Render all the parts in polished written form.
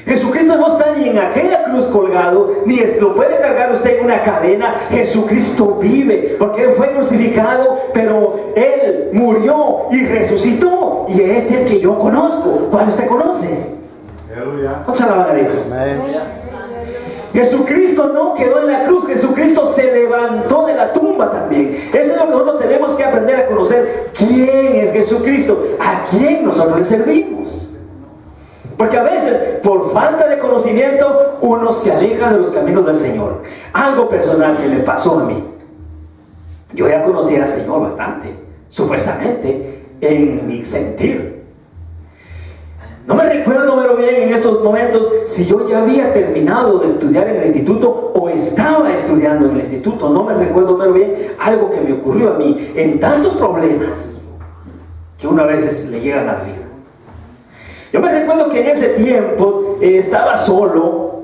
Jesucristo no está ni en aquella cruz colgado, ni lo puede cargar usted en una cadena. Jesucristo vive, porque Él fue crucificado, pero Él murió y resucitó, y es el que yo conozco. ¿Cuál usted conoce? ¿Cuántos alaban a Dios? Jesucristo no quedó en la cruz, Jesucristo se levantó de la tumba también. Eso es lo que nosotros tenemos que aprender a conocer. ¿Quién es Jesucristo? ¿A quién nosotros le servimos? Porque a veces, por falta de conocimiento, uno se aleja de los caminos del Señor. Algo personal que me pasó a mí. Yo ya conocía al Señor bastante, supuestamente, en mi sentir. No me recuerdo pero bien en estos momentos si yo ya había terminado de estudiar en el instituto o estaba estudiando en el instituto. No me recuerdo pero bien algo que me ocurrió a mí en tantos problemas que uno a veces le llegan a la vida. Yo me recuerdo que en ese tiempo estaba solo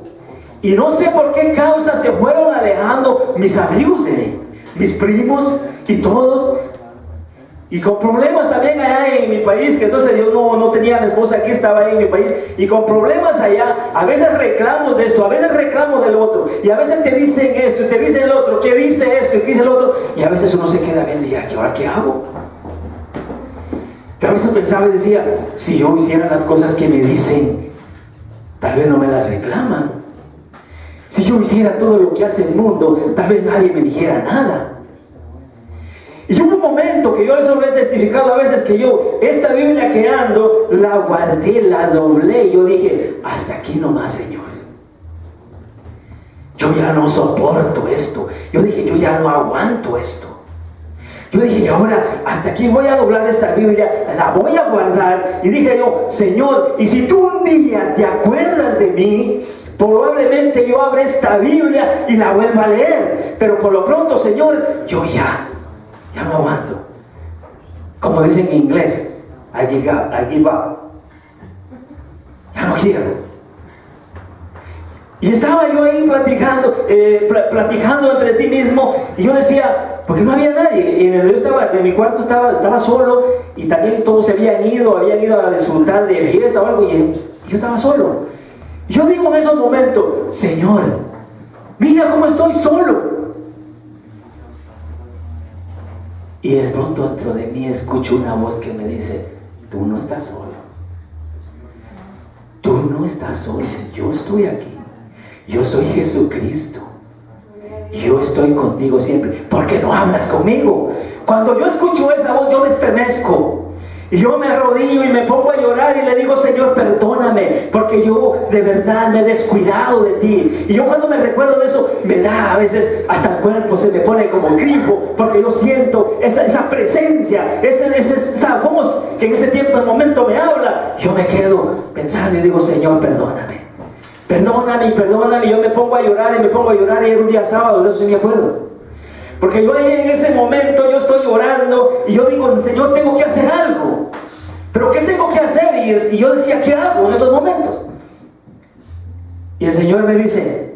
y no sé por qué causa se fueron alejando mis amigos de mí, mis primos y todos. Y con problemas también allá en mi país, que entonces yo no tenía a mi esposa aquí, estaba ahí en mi país, y con problemas allá, a veces reclamos de esto, a veces reclamos del otro, y a veces te dicen esto, y te dicen el otro, que dice esto, y que dice el otro, y a veces uno se queda viendo y ya, ¿ahora qué hago? Yo a veces pensaba y decía, si yo hiciera las cosas que me dicen, tal vez no me las reclaman. Si yo hiciera todo lo que hace el mundo, tal vez nadie me dijera nada. Y hubo un momento que yo eso lo he testificado a veces, que yo, esta Biblia que ando, la guardé, la doblé, y yo dije, hasta aquí nomás, Señor. Yo ya no soporto esto. Yo dije, yo ya no aguanto esto. Yo dije, y ahora hasta aquí voy a doblar esta Biblia, la voy a guardar. Y dije yo, Señor, y si tú un día te acuerdas de mí, probablemente yo abra esta Biblia y la vuelva a leer. Pero por lo pronto, Señor, yo ya no aguanto. Como dicen en inglés, I give up. Ya no quiero. Y estaba yo ahí platicando entre sí mismo, y yo decía, porque no había nadie. Y yo estaba, en mi cuarto estaba solo, y también todos se habían ido a disfrutar de fiesta o algo, y yo estaba solo. Y yo digo en esos momentos, Señor, mira cómo estoy solo. Y de pronto dentro de mí escucho una voz que me dice, tú no estás solo. Tú no estás solo, yo estoy aquí. Yo soy Jesucristo. Yo estoy contigo siempre. ¿Por qué no hablas conmigo? Cuando yo escucho esa voz, yo me estremezco. Y yo me arrodillo y me pongo a llorar y le digo, Señor, perdóname, porque yo de verdad me he descuidado de ti. Y yo cuando me recuerdo de eso, me da a veces, hasta el cuerpo se me pone como grifo, porque yo siento esa presencia, esa voz que en ese tiempo, en momento me habla. Yo me quedo pensando y digo, Señor, perdóname. Perdóname, yo me pongo a llorar y era un día sábado, de eso sí me acuerdo. Porque yo ahí en ese momento yo estoy llorando y yo digo, Señor, tengo que hacer algo. ¿Pero qué tengo que hacer? Y yo decía, ¿qué hago en estos momentos? Y el Señor me dice,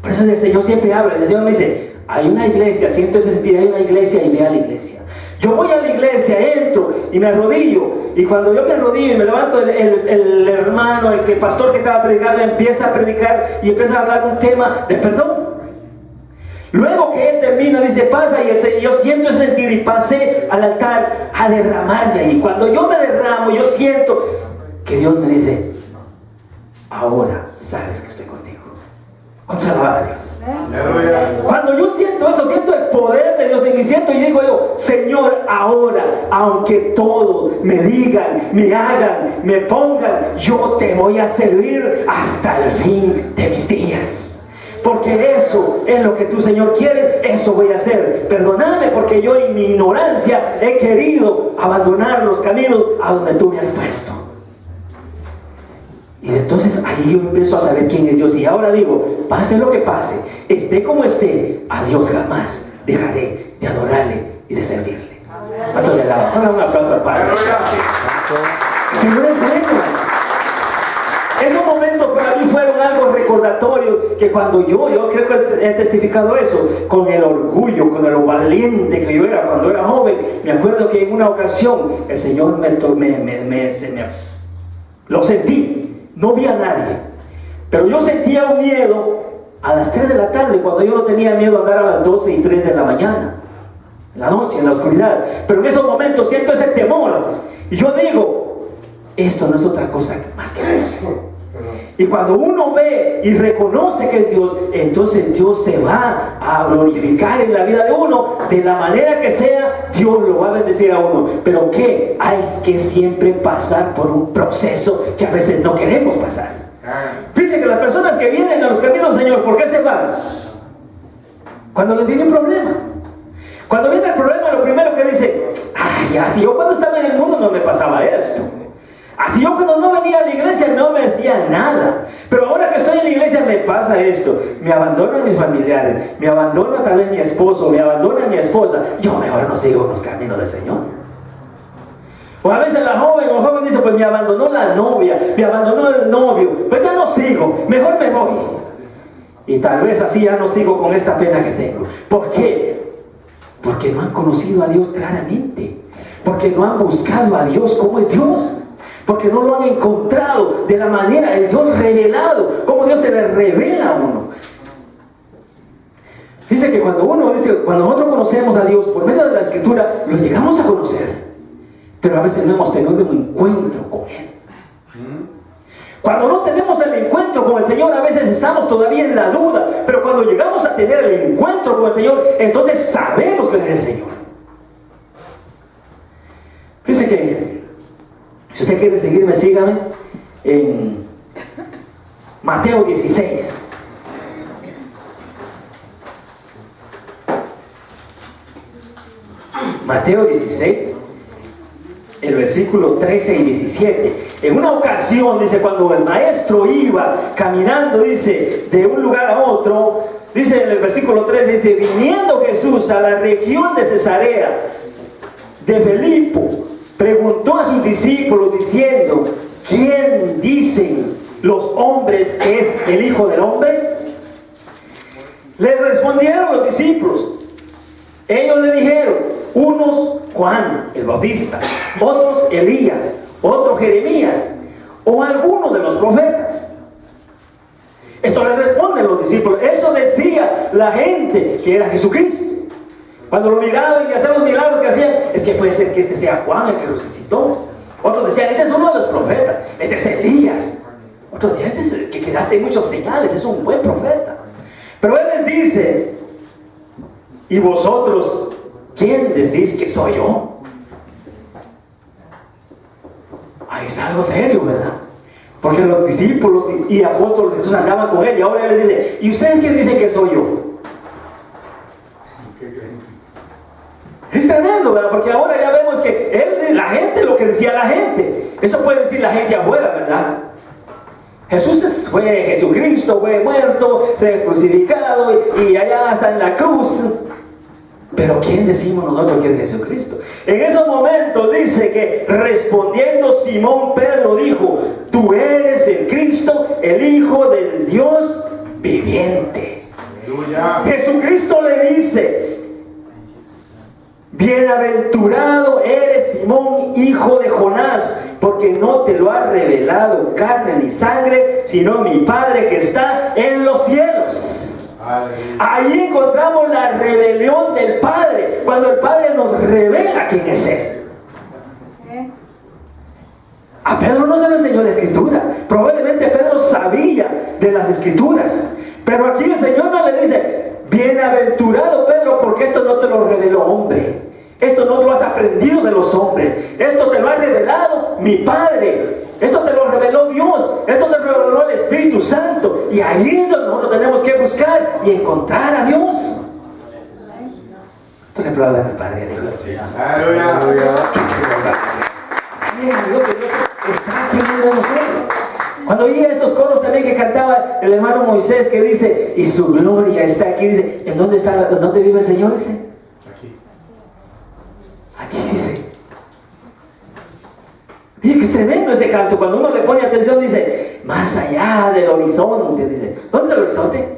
por eso el Señor siempre habla, el Señor me dice, hay una iglesia, siento ese sentir, hay una iglesia y ve a la iglesia. Yo voy a la iglesia, entro y me arrodillo, y cuando yo me arrodillo y me levanto, el hermano, el pastor que estaba predicando empieza a predicar y empieza a hablar de un tema de perdón. Luego que él termina, dice, pasa, y yo siento ese sentir y pasé al altar a derramarme ahí. Cuando yo me derramo, yo siento que Dios me dice, ahora sabes que estoy contigo. ¿Cuántos alaban a Dios? Cuando yo siento eso, siento el poder de Dios en mi siento y digo yo, Señor, ahora, aunque todos me digan, me hagan, me pongan, yo te voy a servir hasta el fin de mis días. Porque eso es lo que tú, Señor, quieres, eso voy a hacer. Perdóname porque yo en mi ignorancia he querido abandonar los caminos a donde tú me has puesto. Y entonces ahí yo empiezo a saber quién es Dios. Y ahora digo, pase lo que pase, esté como esté, a Dios jamás dejaré de adorarle y de servirle. ¿Cuánto le daba? Ponle un aplauso al Padre. Señor es bueno. Esos momentos para mí fueron algo recordatorio, que cuando yo creo que he testificado eso, con el orgullo, con lo valiente que yo era cuando era joven. Me acuerdo que en una ocasión el Señor lo sentí. no vi a nadie, pero yo sentía un miedo a las 3 de la tarde, cuando yo no tenía miedo a andar a las 12 y 3 de la mañana, en la noche, en la oscuridad. Pero en esos momentos siento ese temor, y yo digo, esto no es otra cosa más que Dios. Y cuando uno ve y reconoce que es Dios, entonces Dios se va a glorificar en la vida de uno, de la manera que sea. Dios lo va a bendecir a uno. Pero ¿qué? Hay que siempre pasar por un proceso que a veces no queremos pasar. Fíjense que las personas que vienen a los caminos del Señor, ¿por qué se van? Cuando les viene un problema. Cuando viene el problema, lo primero que dice, ay, así yo cuando estaba en el mundo no me pasaba esto. Así yo cuando no venía a la iglesia no me decía nada. Pero ahora que estoy en la iglesia me pasa esto. Me abandonan mis familiares, me abandona tal vez mi esposo, me abandona mi esposa. Yo mejor no sigo los caminos del Señor. O a veces la joven o el joven dice, pues me abandonó la novia, me abandonó el novio, pues ya no sigo, mejor me voy. Y tal vez así ya no sigo con esta pena que tengo. ¿Por qué? Porque no han conocido a Dios claramente. Porque no han buscado a Dios como es Dios. Porque no lo han encontrado de la manera, el Dios revelado, como Dios se le revela a uno. Dice que cuando nosotros conocemos a Dios por medio de la Escritura, lo llegamos a conocer, pero a veces no hemos tenido un encuentro con Él. Cuando no tenemos el encuentro con el Señor, a veces estamos todavía en la duda, pero cuando llegamos a tener el encuentro con el Señor, entonces sabemos que Él es el Señor. Fíjese que si usted quiere seguirme, sígame en Mateo 16. Mateo 16, el versículo 13 y 17. En una ocasión, dice, cuando el maestro iba caminando, dice, de un lugar a otro, dice en el versículo 13, dice, viniendo Jesús a la región de Cesarea de Filipo, preguntó a sus discípulos diciendo, ¿quién dicen los hombres que es el Hijo del Hombre? Le respondieron los discípulos. Ellos le dijeron, unos Juan el Bautista, otros Elías, otros Jeremías, o alguno de los profetas. Esto le responden los discípulos. Eso decía la gente que era Jesucristo. Cuando lo miraban y hacían los milagros que hacían, es que puede ser que este sea Juan el que resucitó. Otros decían, este es uno de los profetas, este es Elías. Otros decían, este es el que hace muchos señales, es un buen profeta. Pero Él les dice, ¿y vosotros quién decís que soy yo? Ay, es algo serio, ¿verdad? Porque los discípulos y apóstoles de Jesús andaban con Él, y ahora Él les dice, ¿y ustedes quién dicen que soy yo? Es tremendo, ¿verdad? Porque ahora ya vemos que la gente, lo que decía la gente, eso puede decir la gente afuera, ¿verdad? Jesús fue Jesucristo, fue muerto, fue crucificado y allá está en la cruz. Pero ¿quién decimos nosotros que es Jesucristo? En esos momentos dice que respondiendo Simón Pedro dijo, tú eres el Cristo, el Hijo del Dios viviente. Aleluya. Jesucristo le dice, bienaventurado eres Simón, hijo de Jonás, porque no te lo ha revelado carne ni sangre, sino mi Padre que está en los cielos. Ahí encontramos la rebelión del Padre, cuando el Padre nos revela quién es Él. A Pedro no se le enseñó la Escritura. Probablemente Pedro sabía de las Escrituras, pero aquí el Señor no le dice, bienaventurado Pedro, porque esto no te lo reveló hombre. Esto no lo has aprendido de los hombres. Esto te lo ha revelado mi Padre. Esto te lo reveló Dios. Esto te lo reveló el Espíritu Santo. Y ahí es donde nosotros tenemos que buscar y encontrar a Dios. Tú le aplaudas al Padre, al Hijo y al Espíritu Santo. Dios está aquí en nosotros. Cuando oía estos coros también que cantaba el hermano Moisés, que dice, y su gloria está aquí, dice, ¿en dónde vive el Señor? Dice, aquí dice. Mira que es tremendo ese canto. Cuando uno le pone atención, dice, más allá del horizonte, dice, ¿dónde es el horizonte?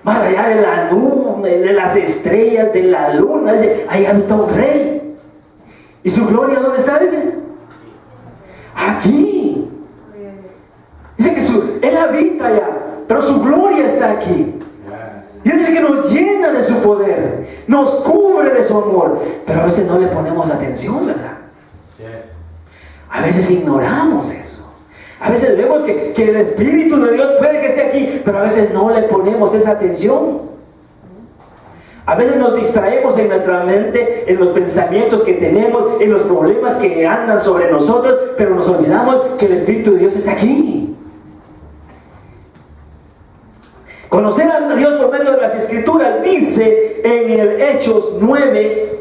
Más allá de la nube, de las estrellas, de la luna, dice, ahí habita un rey. ¿Y su gloria dónde está? Dice. aquí. Dice que Él habita allá, pero su gloria está aquí. Y Él dice que nos llena de su poder, nos cubre de su amor, pero a veces no le ponemos atención, ¿verdad? A veces ignoramos eso. A veces vemos que el Espíritu de Dios puede que esté aquí, pero a veces no le ponemos esa atención. A veces nos distraemos en nuestra mente, en los pensamientos que tenemos, en los problemas que andan sobre nosotros, pero nos olvidamos que el Espíritu de Dios está aquí. Conocer a Dios por medio de las Escrituras, dice en el Hechos 9,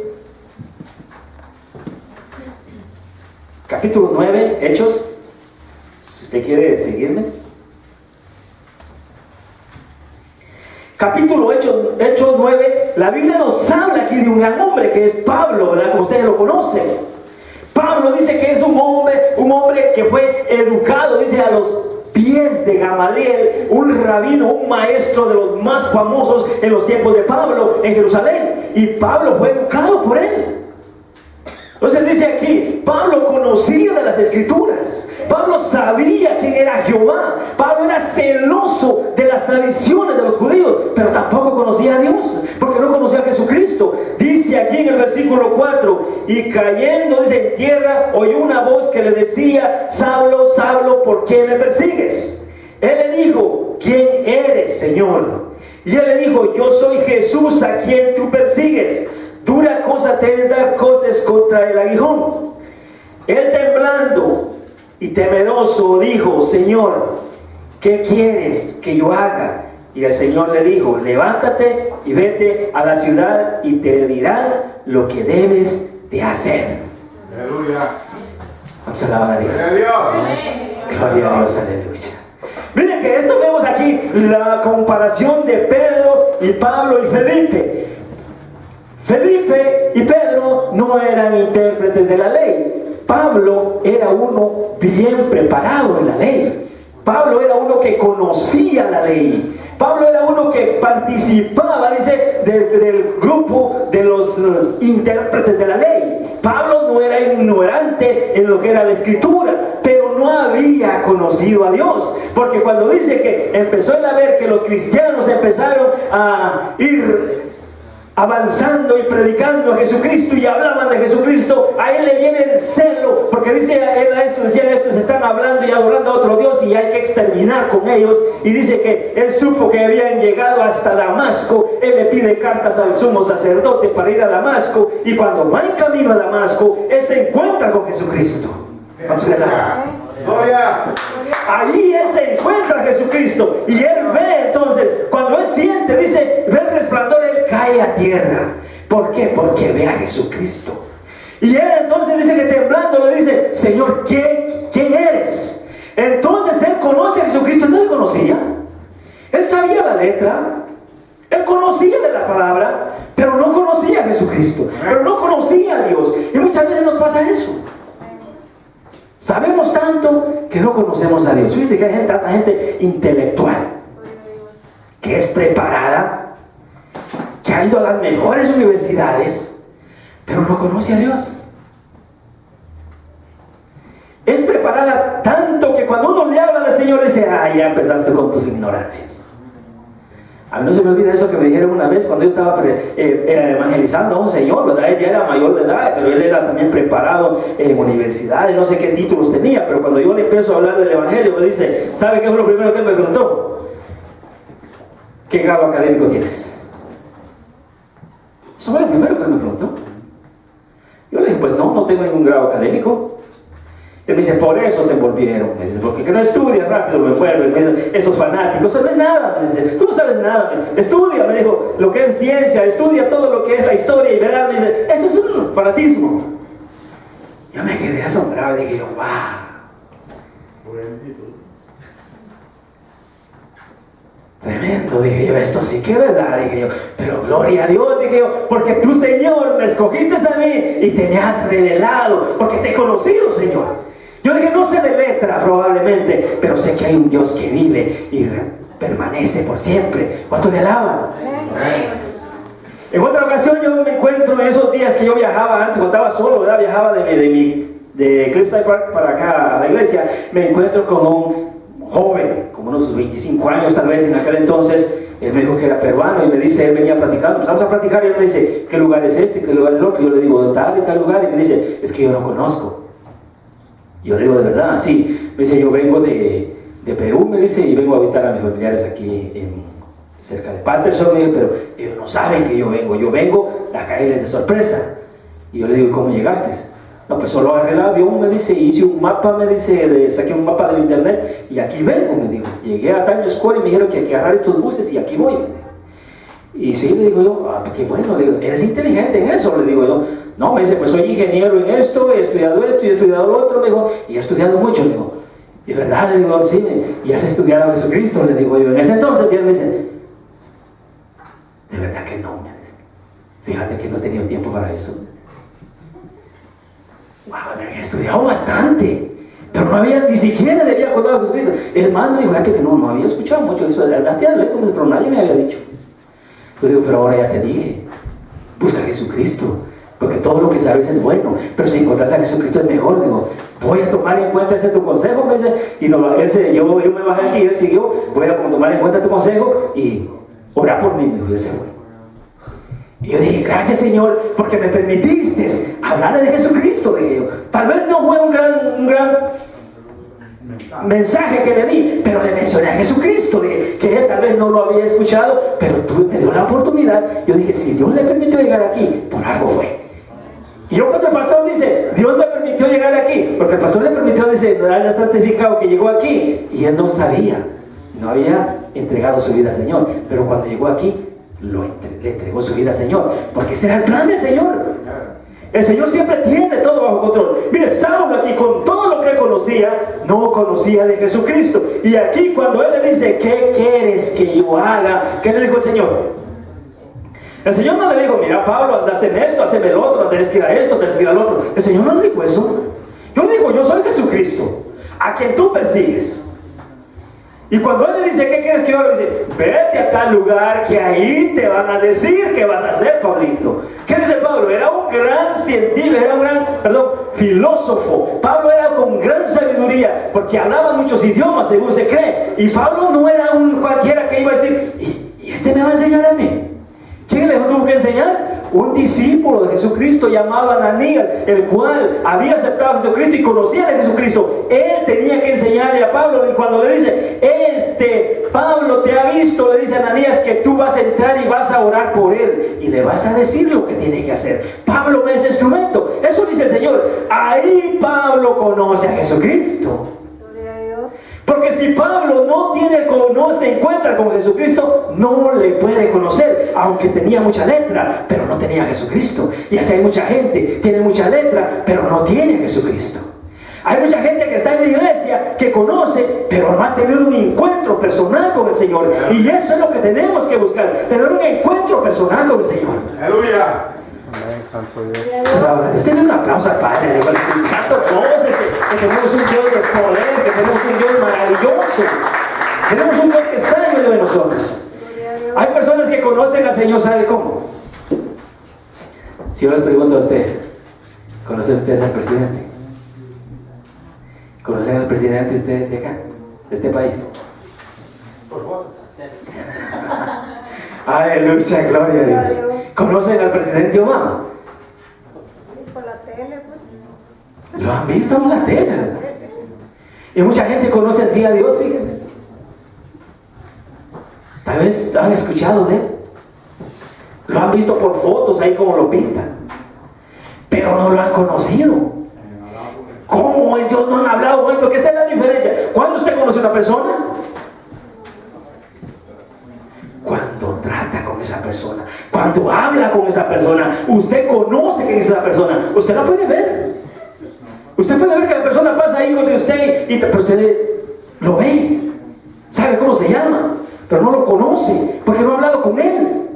capítulo 9, Hechos, si usted quiere seguirme. Capítulo Hechos 9, la Biblia nos habla aquí de un gran hombre que es Pablo, ¿verdad? Como ustedes lo conocen. Pablo dice que es un hombre que fue educado, dice, a los pies de Gamaliel, un rabino, un maestro de los más famosos en los tiempos de Pablo en Jerusalén. Y Pablo fue educado por él. Entonces dice aquí, Pablo conocía de las Escrituras. Pablo sabía quién era Jehová. Pablo era celoso de las tradiciones de los judíos, pero tampoco conocía a Dios, porque no conocía a Jesucristo. Dice aquí en el versículo 4, y cayendo, dice, en tierra, oyó una voz que le decía, Saulo, Saulo, ¿por qué me persigues? Él le dijo, ¿quién eres, Señor? Y él le dijo, yo soy Jesús a quien tú persigues. Dura cosa te es dar cosas contra el aguijón. Él temblando y temeroso dijo, Señor, ¿qué quieres que yo haga? Y el Señor le dijo, levántate y vete a la ciudad y te dirán lo que debes de hacer. Aleluya. Vamos a alabar a Dios. Gloria a Dios. Gloria a Dios, aleluya. Miren que esto vemos aquí la comparación de Pedro y Pablo y Felipe. Felipe y Pedro no eran intérpretes de la ley. Pablo era uno bien preparado en la ley. Pablo era uno que conocía la ley. Pablo era uno que participaba, dice, del grupo de los intérpretes de la ley. Pablo no era ignorante en lo que era la Escritura, pero no había conocido a Dios. Porque cuando dice que empezó a ver que los cristianos empezaron a ir avanzando y predicando a Jesucristo y hablaban de Jesucristo, a él le viene el celo, porque decía esto, se están hablando y adorando a otro Dios y hay que exterminar con ellos. Y dice que él supo que habían llegado hasta Damasco. Él le pide cartas al sumo sacerdote para ir a Damasco, y cuando va en camino a Damasco, él se encuentra con Jesucristo. Gloria. Allí él se encuentra a Jesucristo y él ve, entonces, cuando él siente, dice, ve el resplandor, él cae a tierra. ¿Por qué? Porque ve a Jesucristo. Y él entonces dice que temblando le dice, Señor, ¿quién eres? Entonces él conoce a Jesucristo. ¿No le conocía? Él sabía la letra, él conocía de la palabra, pero no conocía a Jesucristo, pero no conocía a Dios. Y muchas veces nos pasa eso. Sabemos tanto que no conocemos a Dios. Fíjense que hay tanta gente intelectual, que es preparada, que ha ido a las mejores universidades, pero no conoce a Dios. Es preparada tanto que cuando uno le habla al Señor dice, ya empezaste con tus ignorancias. A mí no se me olvida eso que me dijeron una vez cuando yo estaba evangelizando a un señor, ¿verdad? Él ya era mayor de edad, pero él era también preparado en universidades, no sé qué títulos tenía, pero cuando yo le empiezo a hablar del evangelio, me dice, ¿sabe qué fue lo primero que él me preguntó? ¿Qué grado académico tienes? Eso fue lo primero que él me preguntó. Yo le dije, pues no tengo ningún grado académico. Él me dice, por eso te envolvieron. Me dice, porque que no estudias rápido, me envuelven. Esos fanáticos, no sabes nada. Me dice, tú no sabes nada. Estudia, me dijo, lo que es ciencia, estudia todo lo que es la historia y verás. Me dice, eso es un fanatismo. Yo me quedé asombrado y dije yo, wow. Tremendo, dije yo, esto sí que es verdad, dije yo, pero gloria a Dios, dije yo, porque tú, Señor, me escogiste a mí y te me has revelado, porque te he conocido, Señor. Yo dije, no sé de letra probablemente, pero sé que hay un Dios que vive y permanece por siempre. ¿Cuánto le alaban? En otra ocasión yo me encuentro en esos días que yo viajaba antes, cuando estaba solo, ¿verdad? Viajaba de de Cliffside Park para acá a la iglesia, me encuentro con un joven, como unos 25 años tal vez en aquel entonces. Él me dijo que era peruano y me dice, él venía platicando, empezamos a platicar y él me dice, ¿qué lugar es este? ¿Qué lugar es el otro? Yo le digo, tal y tal lugar, y me dice, es que yo no conozco. Yo le digo, ¿de verdad? Sí. Me dice, yo vengo de Perú, me dice, y vengo a visitar a mis familiares aquí cerca de Patterson, pero ellos no saben que yo vengo a caerles de sorpresa. Y yo le digo, ¿cómo llegaste? No, pues solo agarré el avión, me dice, hice un mapa, me dice, saqué un mapa del internet y aquí vengo, me dijo. Llegué a Times Square y me dijeron que hay que agarrar estos buses y aquí voy. Y sí, le digo yo, qué bueno, le digo, ¿eres inteligente en eso? Le digo yo, no, me dice, pues soy ingeniero en esto, he estudiado esto y he estudiado lo otro, me dijo, y he estudiado mucho, le digo, ¿de verdad? Le digo, sí, y has estudiado a Jesucristo, le digo yo. En ese entonces, y él me dice, de verdad que no, me dice, fíjate que no he tenido tiempo para eso. Wow, me he estudiado bastante, pero no había, ni siquiera le había acordado a Jesucristo. El man me dijo, fíjate que no había escuchado mucho eso, hacía lejos, pero nadie me había dicho. Yo digo, pero ahora ya te dije, busca a Jesucristo, porque todo lo que sabes es bueno, pero si encontras a Jesucristo es mejor. Digo, voy a tomar en cuenta ese tu consejo, me dice, y no, yo me bajé aquí y él siguió, voy a tomar en cuenta tu consejo y orar por mí, me dijo, y ese fue. Y yo dije, gracias Señor, porque me permitiste hablarle de Jesucristo, dije yo. Tal vez no fue un gran mensaje que le di, pero le mencioné a Jesucristo, que él tal vez no lo había escuchado, pero tú me dio la oportunidad. Yo dije, si Dios le permitió llegar aquí, por algo fue. Y yo cuando el pastor dice, Dios me permitió llegar aquí, porque el pastor le permitió, dice, darle certificado que llegó aquí, y él no sabía, no había entregado su vida al Señor, pero cuando llegó aquí, le entregó su vida al Señor, porque ese era el plan del Señor. El Señor siempre tiene todo bajo control. Mire, Saulo aquí, con todo lo que él conocía, no conocía de Jesucristo. Y aquí cuando él le dice, ¿qué quieres que yo haga? ¿Qué le dijo el Señor? El Señor no le dijo, mira Pablo, andas en esto, hazme el otro, tienes que ir a esto, tienes que ir al otro. El Señor no le dijo eso. Yo le digo, yo soy Jesucristo, a quien tú persigues. Y cuando él le dice, ¿qué quieres que yo haga? Dice, vete a tal lugar que ahí te van a decir qué vas a hacer, Pablito. ¿Qué dice Pablo? Era un gran científico, era un gran, filósofo. Pablo era con gran sabiduría, porque hablaba muchos idiomas, según se cree. Y Pablo no era un cualquiera que iba a decir, ¿y este me va a enseñar a mí? ¿Quién le tuvo que enseñar? Un discípulo de Jesucristo llamado Ananías, el cual había aceptado a Jesucristo y conocía a Jesucristo. Él tenía que enseñarle a Pablo, y cuando le dice, Pablo te ha visto, le dice a Ananías que tú vas a entrar y vas a orar por él y le vas a decir lo que tiene que hacer. Pablo me es instrumento. Eso dice el Señor. Ahí Pablo conoce a Jesucristo. Porque si Pablo no se encuentra con Jesucristo, no le puede conocer, aunque tenía mucha letra, pero no tenía a Jesucristo. Y así hay mucha gente, tiene mucha letra, pero no tiene a Jesucristo. Hay mucha gente que está en la iglesia, que conoce, pero no ha tenido un encuentro personal con el Señor. Y eso es lo que tenemos que buscar, tener un encuentro personal con el Señor. ¡Aleluya! Dios, denle un aplauso al Padre, Santo Dios, que tenemos un Dios de poder, que tenemos un Dios maravilloso, tenemos un Dios que está en medio de nosotros. Hay personas que conocen al Señor, ¿sabe cómo? Si yo les pregunto a usted, ¿conocen ustedes al presidente? ¿Conocen al presidente ustedes de acá, de este país? Por favor. Aleluya, gloria a Dios. ¿Conocen al presidente Obama? Por la tele, pues. Lo han visto en la tele, ¿verdad? Y mucha gente conoce así a Dios, fíjense. Tal vez han escuchado de él. Lo han visto por fotos ahí como lo pintan. Pero no lo han conocido. ¿Cómo ellos no han hablado con él? Porque esa es la diferencia. ¿Cuándo usted conoce a una persona? Cuando trata con esa persona, cuando habla con esa persona, usted conoce quién es esa persona, usted la puede ver. Usted puede ver que la persona pasa ahí contra usted pero usted lo ve, sabe cómo se llama, pero no lo conoce porque no ha hablado con él.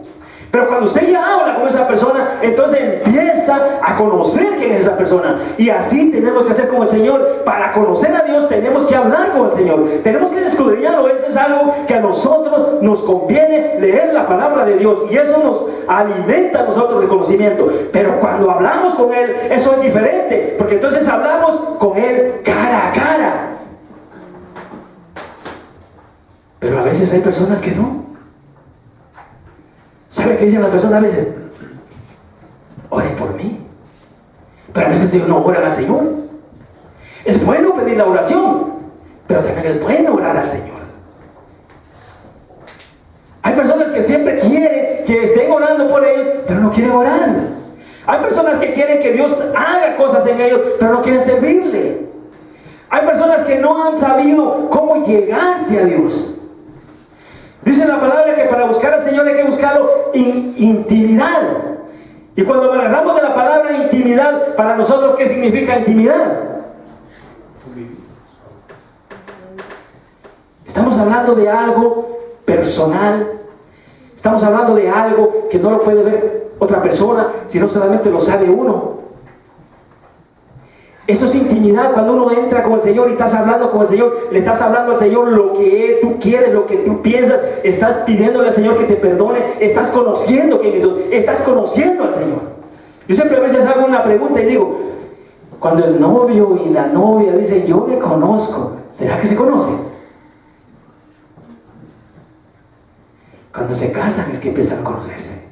Pero cuando usted ya habla con esa persona, entonces empieza empieza a conocer quién es esa persona. Y así tenemos que hacer con el Señor. Para conocer a Dios tenemos que hablar con el Señor. Tenemos que escudriñarlo. Eso es algo que a nosotros nos conviene, leer la palabra de Dios. Y eso nos alimenta a nosotros de conocimiento. Pero cuando hablamos con Él, eso es diferente. Porque entonces hablamos con Él cara a cara. Pero a veces hay personas que no. ¿Sabe qué dicen las personas a veces? Oren por mí. Pero a veces ellos no oran al Señor. Es bueno pedir la oración, pero también es bueno orar al Señor. Hay personas que siempre quieren que estén orando por ellos, pero no quieren orar. Hay personas que quieren que Dios haga cosas en ellos, pero no quieren servirle. Hay personas que no han sabido cómo llegarse a Dios. Dice la palabra que para buscar al Señor hay que buscarlo en intimidad. Y cuando hablamos de la palabra intimidad, para nosotros, ¿qué significa intimidad? Estamos hablando de algo personal. Estamos hablando de algo que no lo puede ver otra persona, sino solamente lo sabe uno. Eso es intimidad. Cuando uno entra con el Señor y estás hablando con el Señor, le estás hablando al Señor lo que tú quieres, lo que tú piensas, estás pidiéndole al Señor que te perdone, estás conociendo que estás conociendo al Señor. Yo siempre a veces hago una pregunta y digo, cuando el novio y la novia dicen, yo me conozco, ¿será que se conocen? Cuando se casan es que empiezan a conocerse.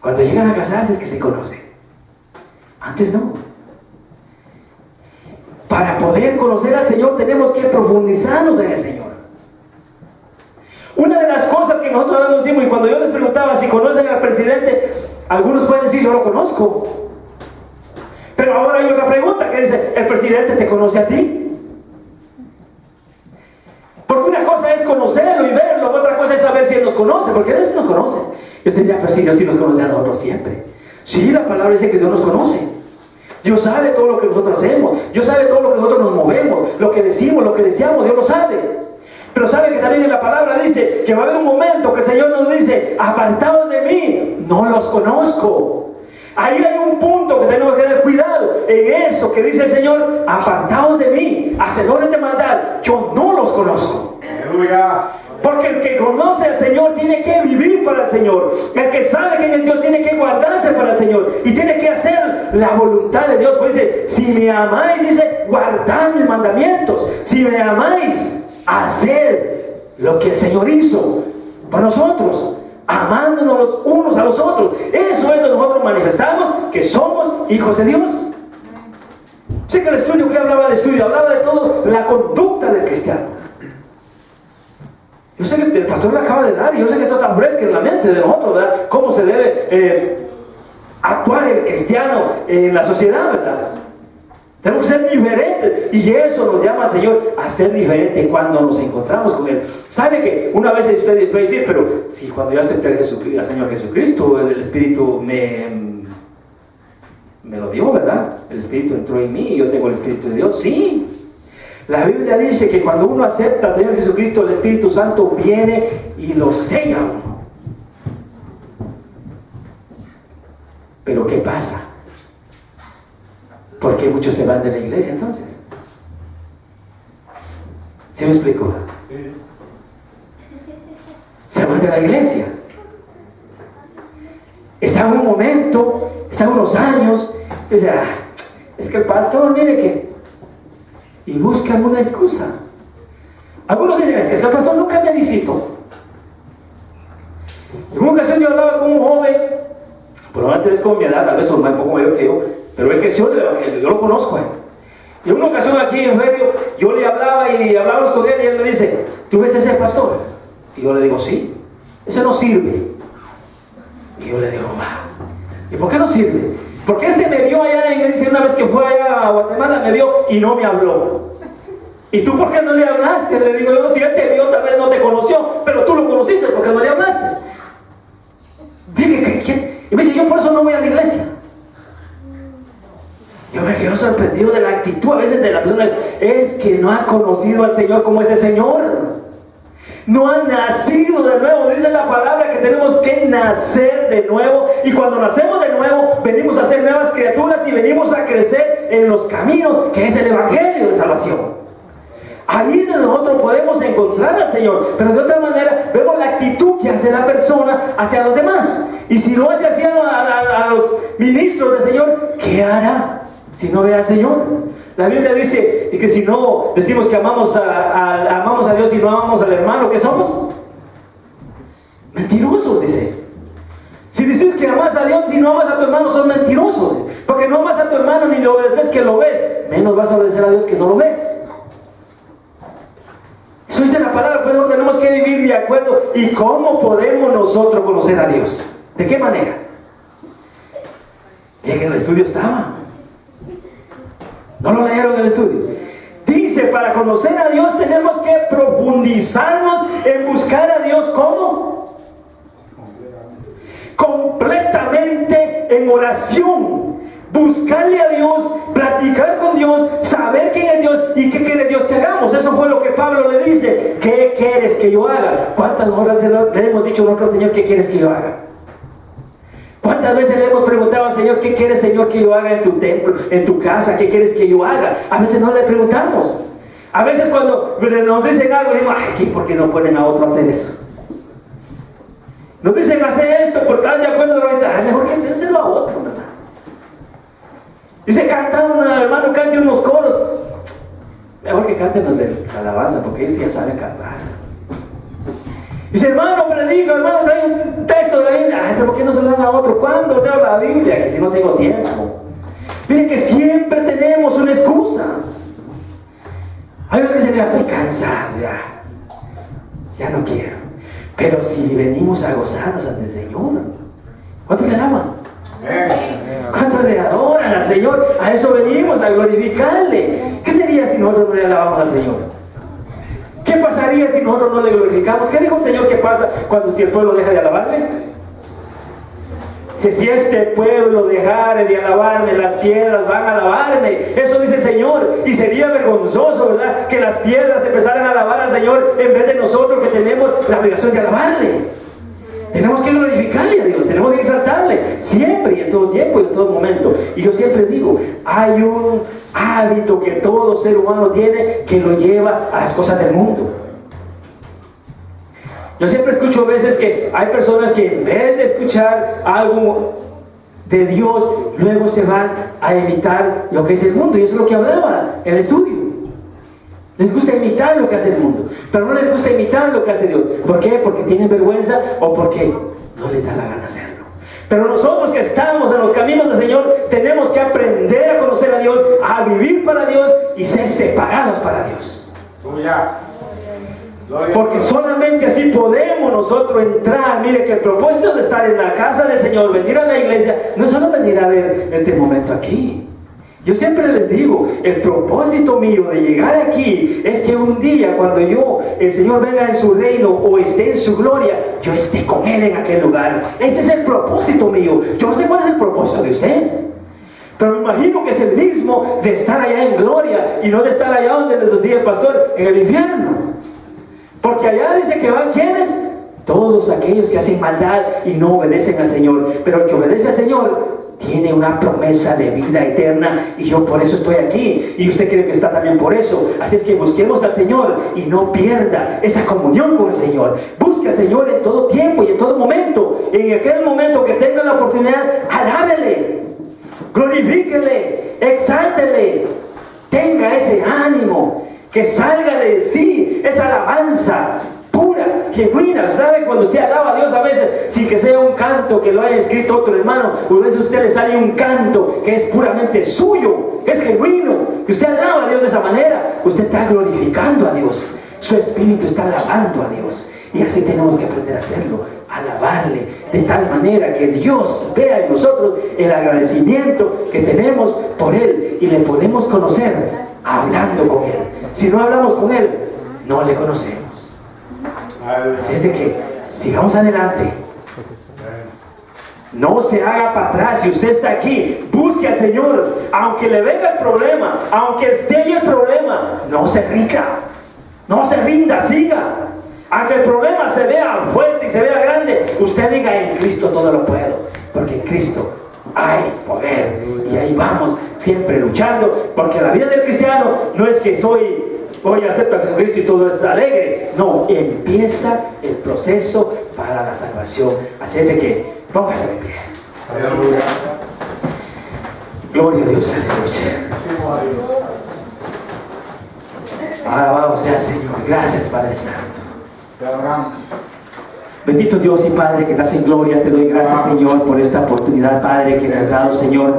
Cuando llegan a casarse es que se conocen. Antes no. Para poder conocer al Señor tenemos que profundizarnos en el Señor. Una de las cosas que nosotros decimos, y cuando yo les preguntaba si conocen al presidente, algunos pueden decir, yo lo conozco. Pero ahora hay otra pregunta que dice, ¿el presidente te conoce a ti? Porque una cosa es conocerlo y verlo, otra cosa es saber si Él nos conoce, porque Él nos conoce. Yo diría, pero sí, Dios sí nos conoce a nosotros siempre. Sí, la palabra dice que Dios nos conoce. Dios sabe todo lo que nosotros hacemos. Dios sabe todo lo que nosotros nos movemos, lo que decimos, lo que deseamos. Dios lo sabe. Pero sabe que también en la palabra dice que va a haber un momento que el Señor nos dice, apartados de mí, no los conozco. Ahí hay un punto que tenemos que tener cuidado. En eso que dice el Señor, apartados de mí, hacedores de maldad, yo no los conozco. Aleluya. Porque el que conoce al Señor tiene que vivir para el Señor. El que sabe quién es Dios tiene que guardarse para el Señor. Y tiene que hacer la voluntad de Dios. Pues dice, si me amáis, dice, guardad mis mandamientos. Si me amáis, haced lo que el Señor hizo para nosotros, amándonos los unos a los otros. Eso es lo que nosotros manifestamos, que somos hijos de Dios. Sé que el estudio, ¿qué hablaba del estudio? Hablaba de todo, la conducta del cristiano. Yo sé que el pastor le acaba de dar, y yo sé que eso tan fresco en la mente de nosotros, ¿verdad? Cómo se debe actuar el cristiano en la sociedad, ¿verdad? Tenemos que ser diferentes, y eso nos llama al Señor a ser diferentes cuando nos encontramos con Él. ¿Sabe que una vez usted puede decir, pero si cuando yo acepté al Señor Jesucristo, el Espíritu me lo dio, ¿verdad? El Espíritu entró en mí y yo tengo el Espíritu de Dios? Sí. La Biblia dice que cuando uno acepta al Señor Jesucristo, el Espíritu Santo viene y lo sella a uno. Pero ¿qué pasa? ¿Por qué muchos se van de la iglesia entonces? ¿Sí me explico? Se van de la iglesia. Está en un momento, está en unos años, dice, es que el pastor, mire que... Y buscan una excusa. Algunos dicen, es que el pastor nunca me visitó. En una ocasión yo hablaba con un joven, probablemente es con mi edad, tal vez un poco mayor que yo, pero él creció en el evangelio, yo lo conozco a él. Y en una ocasión aquí en Ferio, yo le hablaba y hablábamos con él y él me dice, ¿tú ves ese pastor? Y yo le digo, sí, ese no sirve. Y yo le digo, va. ¿Y por qué no sirve? Porque este me vio allá y me dice una vez que fue allá a Guatemala, me vio y no me habló. ¿Y tú por qué no le hablaste? Le digo yo, si él te vio, tal vez no te conoció, pero tú lo conociste, ¿por qué no le hablaste? Dime, ¿quién? Y me dice, yo por eso no voy a la iglesia. Yo me quedo sorprendido de la actitud a veces de la persona. Es que no ha conocido al Señor como es el Señor. No han nacido de nuevo. Dice la palabra que tenemos que nacer de nuevo. Y cuando nacemos de nuevo, venimos a ser nuevas criaturas y venimos a crecer en los caminos, que es el Evangelio de salvación. Ahí es donde nosotros podemos encontrar al Señor, pero de otra manera vemos la actitud que hace la persona hacia los demás. Y si no hace así a los ministros del Señor, ¿qué hará si no ve al Señor? La Biblia dice que si no decimos que amamos a Dios y no amamos al hermano, ¿qué somos? Mentirosos, dice. Si dices que amas a Dios y no amas a tu hermano, sos mentirosos. Porque no amas a tu hermano ni le obedeces que lo ves, menos vas a obedecer a Dios que no lo ves. Eso dice la palabra, pues nosotros tenemos que vivir de acuerdo. ¿Y cómo podemos nosotros conocer a Dios? ¿De qué manera? Ya que en el estudio estaba. ¿No lo leyeron en el estudio? Dice, para conocer a Dios tenemos que profundizarnos en buscar a Dios. ¿Cómo? Completamente en oración. Buscarle a Dios, platicar con Dios, saber quién es Dios y qué quiere Dios que hagamos. Eso fue lo que Pablo le dice. ¿Qué quieres que yo haga? ¿Cuántas horas le hemos dicho a nuestro Señor qué quieres que yo haga? ¿Cuántas veces le hemos preguntado al Señor qué quieres, Señor, que yo haga en tu templo, en tu casa? ¿Qué quieres que yo haga? A veces no le preguntamos. A veces cuando nos dicen algo, decimos, ay, ¿por qué no ponen a otro a hacer eso? Nos dicen hacer esto, por estar de acuerdo, mejor que dénselo a otro, ¿verdad? Dice, canta hermano, cante unos coros. Mejor que canten los de la alabanza, porque ellos ya saben cantar. Dice, hermano, predica, hermano, trae un texto de la Biblia. Ay, pero ¿por qué no se lo dan a otro? ¿Cuándo leo la Biblia? Que si no tengo tiempo. Miren que siempre tenemos una excusa. Hay otros que dicen, ya estoy cansado, ya no quiero. Pero si venimos a gozarnos ante el Señor, ¿cuántos le alaban? ¿Cuántos le adoran al Señor? A eso venimos, a glorificarle. ¿Qué sería si nosotros no le alabamos al Señor? ¿Qué pasaría si nosotros no le glorificamos? ¿Qué dijo el Señor que pasa si el pueblo deja de alabarle? Si este pueblo dejare de alabarme, las piedras van a alabarme. Eso dice el Señor. Y sería vergonzoso, ¿verdad?, que las piedras empezaran a alabar al Señor en vez de nosotros, que tenemos la obligación de alabarle. Tenemos que glorificarle a Dios, tenemos que exaltarle siempre y en todo tiempo y en todo momento. Y yo siempre digo, hay un hábito que todo ser humano tiene que lo lleva a las cosas del mundo. Yo siempre escucho a veces que hay personas que en vez de escuchar algo de Dios, luego se van a imitar lo que es el mundo. Y eso es lo que hablaba en el estudio. Les gusta imitar lo que hace el mundo, pero no les gusta imitar lo que hace Dios. ¿Por qué? Porque tienen vergüenza o porque no les da la gana hacerlo. Pero nosotros que estamos en los caminos del Señor, tenemos que aprender a conocer a Dios, a vivir para Dios y ser separados para Dios. Porque solamente así podemos nosotros entrar. Mire que el propósito de estar en la casa del Señor, venir a la iglesia, no es solo venir a ver este momento aquí. Yo siempre les digo, el propósito mío de llegar aquí es que un día cuando el Señor venga en su reino o esté en su gloria, yo esté con Él en aquel lugar. Ese es el propósito mío. Yo no sé cuál es el propósito de usted, pero me imagino que es el mismo de estar allá en gloria y no de estar allá donde les decía el pastor, en el infierno. Porque allá dice que van ¿quiénes? Todos aquellos que hacen maldad y no obedecen al Señor. Pero el que obedece al Señor tiene una promesa de vida eterna, y yo por eso estoy aquí, y usted cree que está también por eso. Así es que busquemos al Señor y no pierda esa comunión con el Señor. Busque al Señor en todo tiempo y en todo momento. En aquel momento que tenga la oportunidad, alábele, glorifíquele, exáltele, tenga ese ánimo, que salga de sí esa alabanza pura, genuina. ¿Sabe? Cuando usted alaba a Dios, a veces sin que sea un canto que lo haya escrito otro hermano, a veces a usted le sale un canto que es puramente suyo, que es genuino, que usted alaba a Dios de esa manera, usted está glorificando a Dios, su espíritu está alabando a Dios. Y así tenemos que aprender a hacerlo, alabarle de tal manera que Dios vea en nosotros el agradecimiento que tenemos por Él, y le podemos conocer hablando con Él. Si no hablamos con Él, no le conocemos. Así es de que sigamos adelante. No se haga para atrás. Si usted está aquí, busque al Señor. Aunque le venga el problema, aunque esté ahí el problema, no se rinda, no se rinda, siga. Aunque el problema se vea fuerte y se vea grande, usted diga, en Cristo todo lo puedo, porque en Cristo hay poder. Y ahí vamos, siempre luchando, porque la vida del cristiano no es que hoy acepto a Jesucristo y todo es alegre. No, empieza el proceso para la salvación. Así es de que póngase de pie. Aleluya. Gloria a Dios, aleluya. Alabado sea el Señor. Gracias, Padre Santo. Te adoramos. Bendito Dios y Padre que das en gloria, te doy gracias, Señor, por esta oportunidad, Padre, que me has dado, Señor.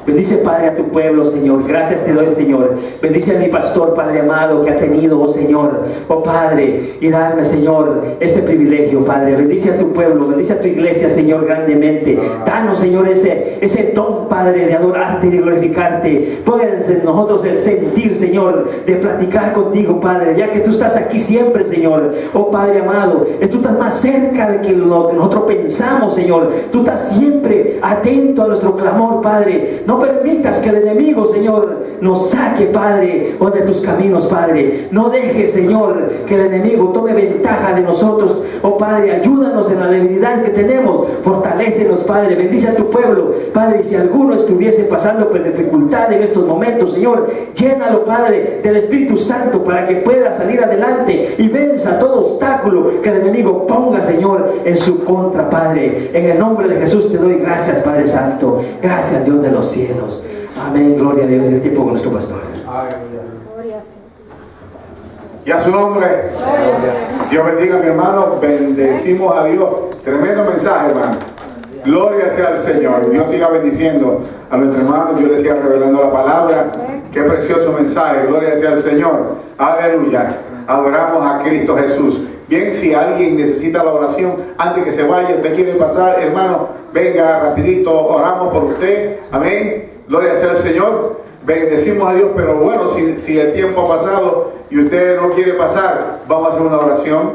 Bendice, Padre, a tu pueblo, Señor. Gracias te doy, Señor. Bendice a mi pastor, Padre amado, que ha tenido, oh Señor, oh Padre, y darme, Señor, este privilegio, Padre. Bendice a tu pueblo, bendice a tu iglesia, Señor, grandemente. Danos, Señor, ese don, Padre, de adorarte y de glorificarte. Pónganse en nosotros el sentir, Señor, de platicar contigo, Padre, ya que tú estás aquí siempre, Señor. Oh Padre amado, tú estás más cerca de lo que nosotros pensamos, Señor. Tú estás siempre atento a nuestro clamor, Padre. No permitas que el enemigo, Señor, nos saque, Padre, o de tus caminos, Padre. No dejes, Señor, que el enemigo tome ventaja de nosotros. Oh Padre, ayúdanos en la debilidad que tenemos. Fortalécenos, Padre. Bendice a tu pueblo, Padre. Y si alguno estuviese pasando por dificultad en estos momentos, Señor, llénalo, Padre, del Espíritu Santo para que pueda salir adelante y venza todo obstáculo que el enemigo ponga, Señor, en su contra, Padre. En el nombre de Jesús te doy gracias, Padre Santo. Gracias, Dios de los cielos. Amén, gloria a Dios. El tiempo con nuestro pastor. Gloria a Dios. Y a su nombre. Dios bendiga a mi hermano. Bendecimos a Dios. Tremendo mensaje, hermano. Gloria sea al Señor. Dios siga bendiciendo a nuestro hermano. Dios le siga revelando la palabra. Qué precioso mensaje. Gloria sea al Señor. Aleluya. Adoramos a Cristo Jesús. Bien, si alguien necesita la oración antes que se vaya, usted quiere pasar, hermano, venga rapidito, oramos por usted. Amén. Gloria sea al Señor. Bendecimos a Dios, pero bueno, si el tiempo ha pasado y usted no quiere pasar, vamos a hacer una oración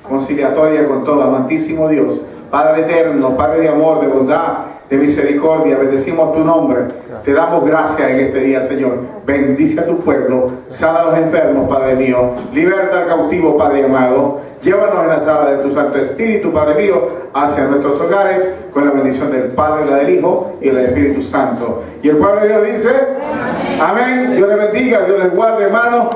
conciliatoria con todo. Amantísimo Dios, Padre eterno, Padre de amor, de bondad, de misericordia, bendecimos tu nombre. Te damos gracias en este día, Señor. Bendice a tu pueblo, sana a los enfermos, Padre mío, liberta al cautivo, Padre amado. Llévanos en la sala de tu Santo Espíritu, Padre mío, hacia nuestros hogares, con la bendición del Padre, la del Hijo y del Espíritu Santo. Y el pueblo de Dios dice, amén. Dios les bendiga, Dios les guarde, hermanos.